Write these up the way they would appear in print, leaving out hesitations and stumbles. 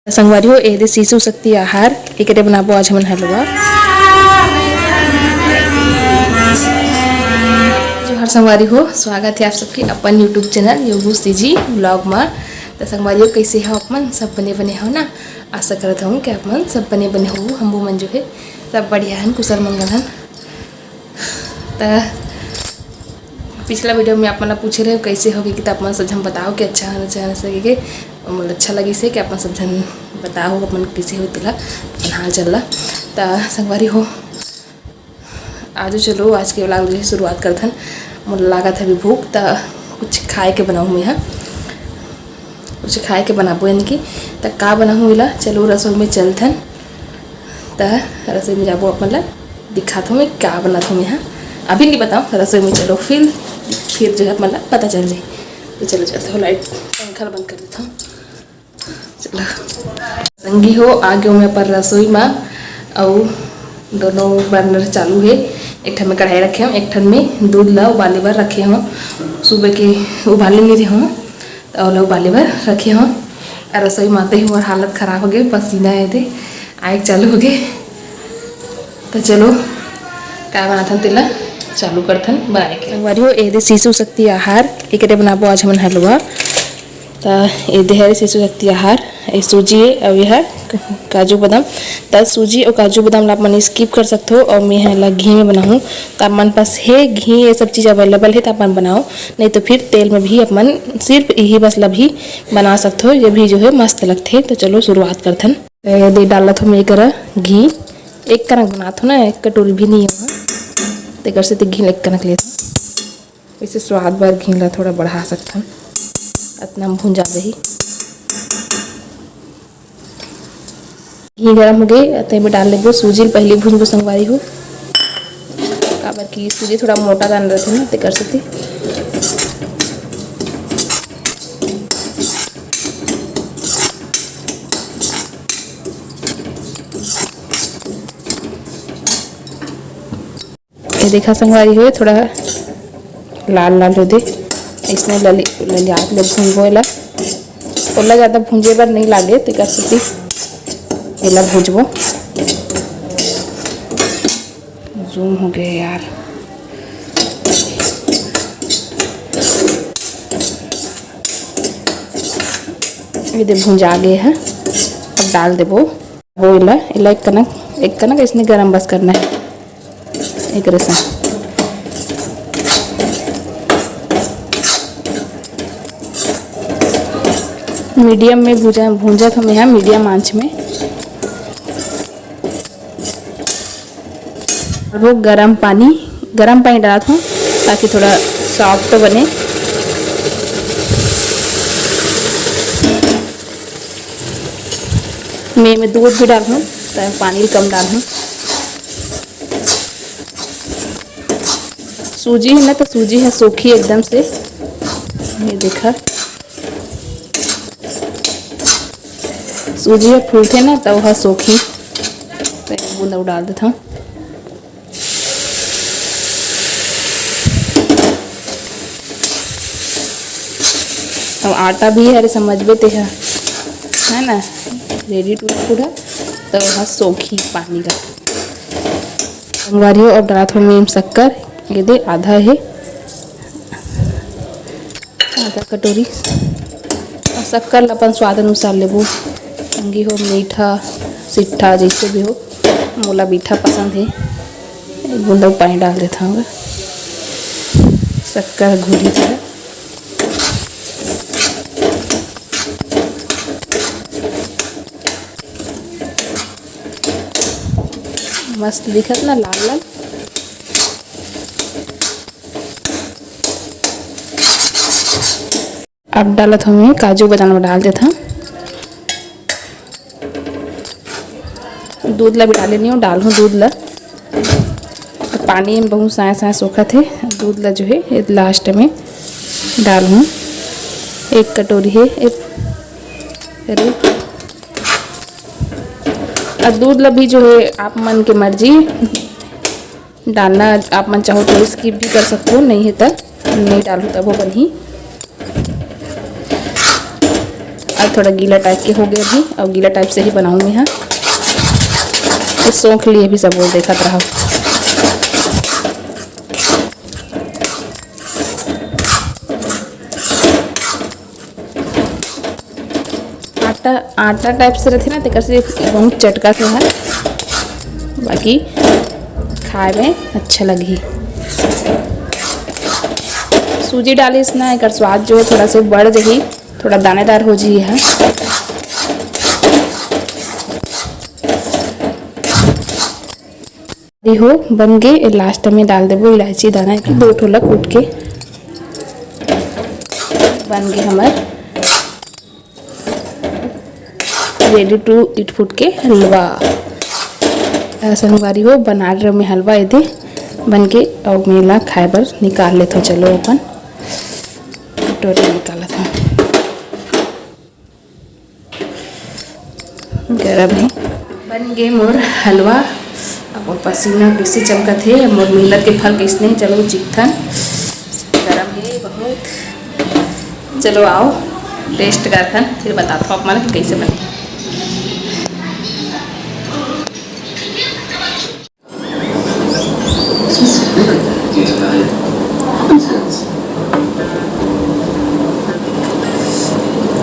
संगवारी हो ए शिशु शक्ति आहार एक बनाबो आज हमन हलवा जो हर संगवारी हो स्वागत है आप सबके अपन यूट्यूब चैनल योगुश्री जी ब्लॉग में। तो संगवारी हो कैसे हो आप मन सब बने हो ना। आशा करता हूँ कि आप मन सब बने हो। हम मन जो है सब बढ़िया हैं कुशल मंगल हैं। तो पिछला वीडियो में आप मन पूछे रहे हो कैसे होगी कि आप मन सब जन बताओ कि अच्छा होना चाहिए सके मतलब अच्छा लगी से कि आप सब जन बताओ अपन कैसे हो तुला हाल चल। तो संगवारी हो आज चलो आज के व्लॉग जो शुरुआत करथन। मुझे लागत है अभी भूख तो कुछ खाए के बनाऊँ मैं कुछ खाए के बनाबो यानी कि तो का बनाऊँ इला चलो रसोई में चलथन। तो रसोई में जाबो अपन ला दिखाता हूँ मैं क्या बनाता हूँ मैं अभी नहीं बताऊँ रसोई में चलो फिर जो है अपन ला पता चल जाए। तो चलो चलते हो लाइट पंखा बंद कर देता हूँ। चलो संगी हो आगे मैं पर रसोई में और दोनों बर्नर चालू है। एक ठन में कढ़ाई रखे हूँ एक ठन में दूध ला उबाले बार रखे हूँ। सुबह के उबाले नहीं रहे हूँ और उबाले बार रखे हूँ। रसोई में आते ही हमारी हालत ख़राब हो गई पसीना आए थे आए चालू हो गए। तो चलो क्या बनाथन तेला चालू करथन बनाए के संगवारी हो ए शिशु शक्ति आहार एक बनाबो आज हमन हलवा। तो ये है शिशु शक्ति आहार ये सूजी है और यह काजू बादाम। तो सूजी और काजू बादाम ला मन स्किप कर सकते हो और मैं ला घी में बनाऊँ। तो आप मन पास है घी ये सब चीज़ अवेलेबल है तो अपन बनाओ नहीं तो फिर तेल में भी अपन सिर्फ यही बस ला भी बना सकते हो। ये भी जो है मस्त लगते हैं। तो चलो शुरुआत करथन। दे डाला था मैं करा घी एक कनक बनाता हूँ ना एक कटोरी भी नहीं है तो घर से तो घी एक कनक लेता वैसे स्वाद बार घी ला थोड़ा बढ़ा सकता हूँ इतना भूंजा दही घी गर्म हो गई अतः में डाल लेंगे सूजी पहले भून को संगवारी हो काबर की सूजी थोड़ा मोटा दान रहते ना तो कर सकते। ये देखा संगवारी हो थोड़ा लाल लाल हो दे इसने ललियात ले भूंजो ला ओला ज़्यादा भूंजे बार नहीं लागे तो कर सकती एला भूंजबो। जूम हो गए यार ये दे भूंजा गए हैं। अब डाल देबो वो इला एक कनक इसने गरम बस करना है एक रसा मीडियम में भूंजा था मैं यहाँ मीडियम आंच में। वो गरम पानी डाला था ताकि थोड़ा सॉफ्ट तो बने। मैं दूध भी डाल दूँ तो पानी कम डाल दूँ। सूजी है ना तो सूजी है सूखी एकदम से ये देखा सूजी है फूलते ना तो वह सूखी तो बूंदा डाल देता हूँ। अब आटा भी है अरे समझ में है ना रेडी टू फूड है तो वह सूखी पानी का संगवारी हो। अब डाला था मैं शक्कर ये दे आधा है आधा कटोरी और शक्कर अपन स्वाद अनुसार लेबो। संगी हो मीठा सिट्ठा जैसे भी हो मोला मीठा पसंद है एक बूंदा पानी डाल देता हूँ शक्कर घुली थोड़ा मस्त दिखत ना लाल लाल। अब डाला था मैं काजू बादाम डाल देता हूँ। दूध ला भी डाले नहीं हूँ डाल हूँ दूध ला तो पानी में बहुत साया सूखा थे दूध ला जो है लास्ट में डाल हूँ एक कटोरी है और दूध ला भी जो है आप मन की मर्जी डालना आप मन चाहो तो स्किप भी कर सकते हो नहीं है तो नहीं डालो तब वो बनी अब थोड़ा गीला टाइप के हो गए अभी, और गीला टाइप से ही बनाऊँगी। यहाँ इस सौंख लिए भी सब वो देखत रहा। आटा टाइप से रहते ना तो से बहुत चटका से है, बाकी खाए में अच्छा लगी। सूजी डाली इसना एक स्वाद जो है थोड़ा सा बढ़ जाही, थोड़ा दानेदार हो जी है। हो बन गए, लास्ट में डाल देवो इलायची दाना की 2 ठोला कूट के। बन गए हमारे रेडी टू ईट फूड के हलवा। ऐसा हमारी हो बना रहे में हलवा ये बन के और मेला खाए बर निकाल लेते। चलो अपन कटोरी निकाला था, गरम है। बन गए मोर हलवा। अब पसीना कैसे चमका थे मोर मेहनत के फल किसने। चलो चिकन गरम है बहुत। चलो आओ टेस्ट करते हैं, फिर बताता हूँ आप माना कि कैसे बने।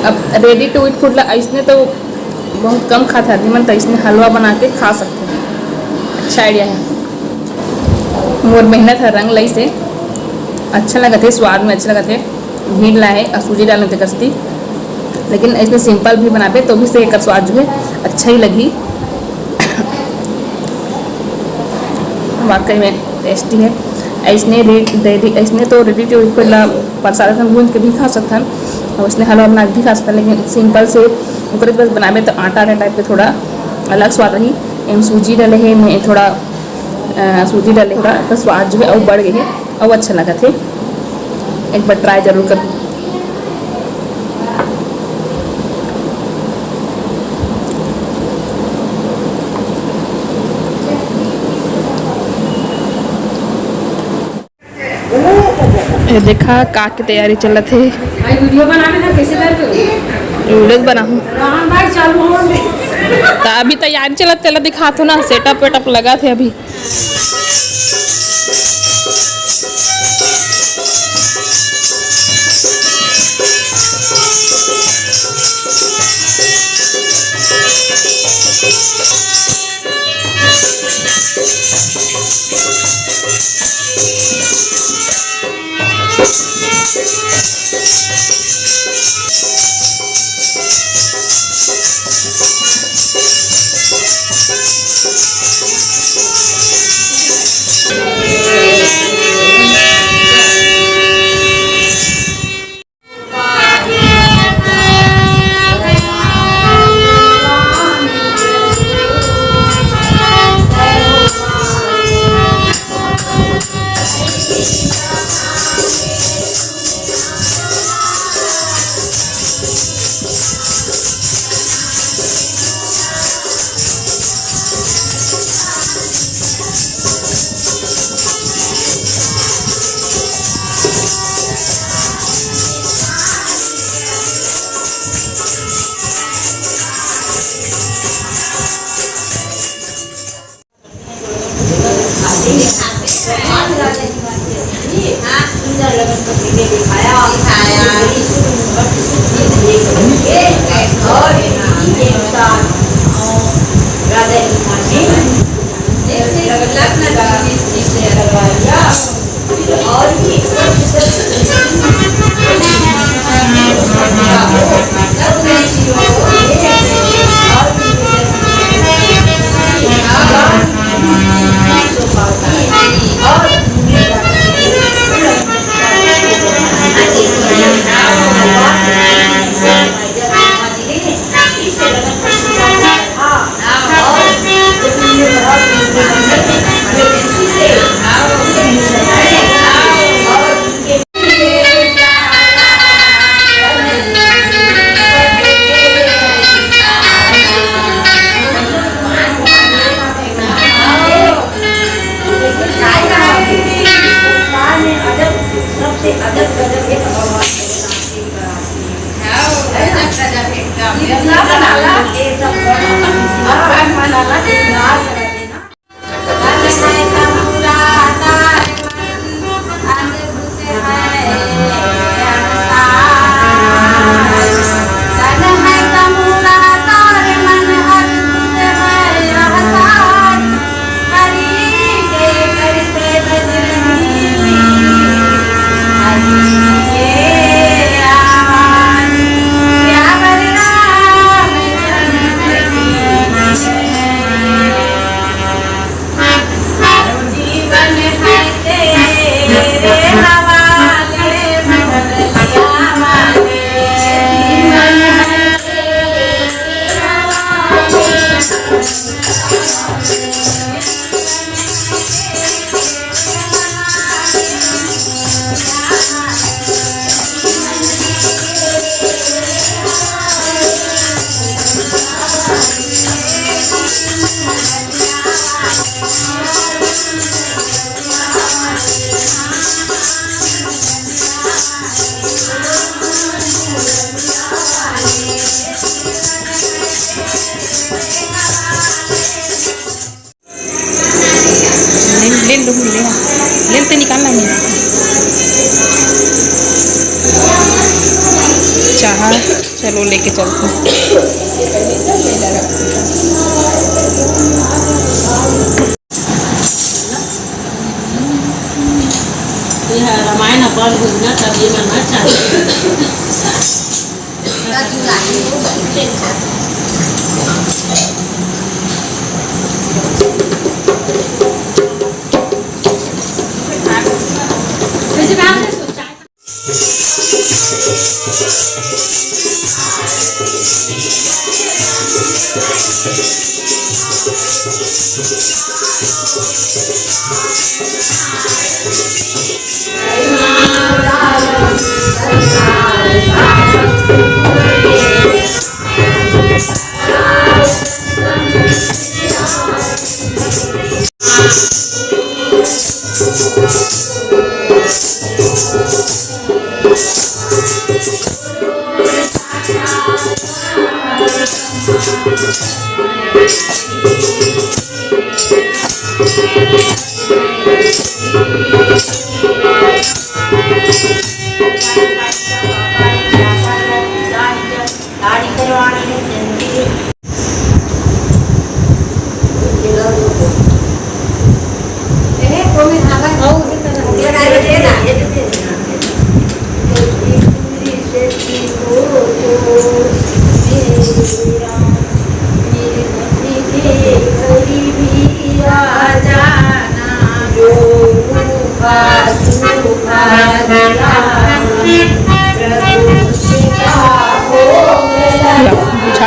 अब रेडी टू ईट फूड इसने तो बहुत कम खाता है मन, तो इसने हलवा बना के खा सकते हैं। अच्छा आइडिया है। मोर मेहनत है रंग लई से अच्छा लगा थे, स्वाद में अच्छा लगा थे। भीड़ लाए और सूजी डालने थे करती, लेकिन इसने सिंपल भी बना पे तो भी से एक स्वाद जो है अच्छा ही लगी। वाकई में टेस्टी है। इसने तो रेडी टू ईट फूड प्रसाद भून के भी खा सकता है और उसने हलवा बना के भी खा सकता है, लेकिन सिंपल से ऊपर बस बनावे तो आटा टाइप के थोड़ा अलग स्वाद रही। इन सूजी डाले है मैं थोड़ा सूजी डाले थोड़ा तो स्वाद जो है और बढ़ गई है और अच्छा लगा थे। एक बार ट्राई जरूर कर। देखा का की तैयारी चल थे। वीडियो बनाने का कैसे करते हो? वीडियो बनाऊँ भाई चालू हो तो अभी तैयारी चलत चला दिखा थो ना, सेटअप वेटअप लगा थे अभी। लेन लो लेना लेन ते निकालना नहीं चाह चलो लेके चलते हैं। रामायण अपराध घूमना तब ये बनना चाहिए।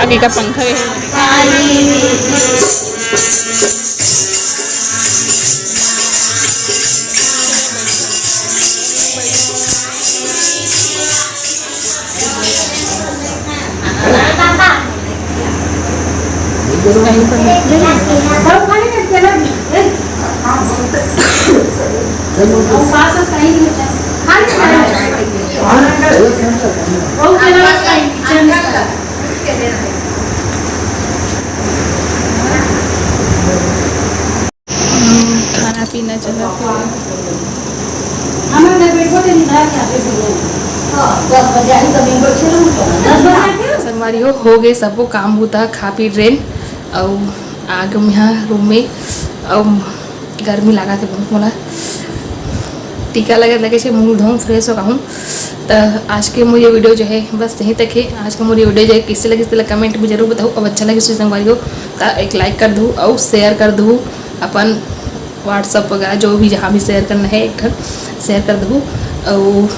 आगे का पंखा है। खाना पीना चला संगवारी हो गए सबको काम होता खा पी ट्रेन और आगे यहाँ रूम में और गर्मी लगा थे बहुत मोला टीका लगे मुँह धोऊँ फ्रेश हो हूँ। तो आज के मोर ये वीडियो जो है बस यहीं तक है। आज का मोर ये वीडियो जो है किसी लगे कमेंट में जरूर बताऊँ। अब अच्छा लगे संगवारी हो तो एक लाइक कर दूँ और शेयर कर दूँ अपन व्हाट्सअप वगैरह जो भी जहाँ भी शेयर करना है एक घर शेयर कर दूँ। और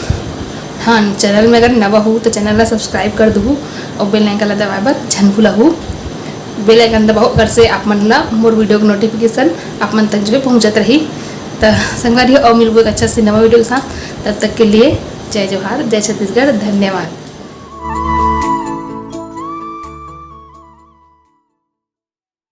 हाँ चैनल में अगर नवा हो तो चैनल ला सब्सक्राइब कर दूँ और बेल आइकन ला दबाए बर झन भूलहू। बेल आइकन दबाओ अगर से आप मन ला मोर वीडियो का नोटिफिकेशन आप मन तक जो है पहुँचत रही। तो संगवारी और मिलबो एक अच्छा से नवा वीडियो के साथ। तब तक के लिए जय जोहार, जय छत्तीसगढ़, धन्यवाद।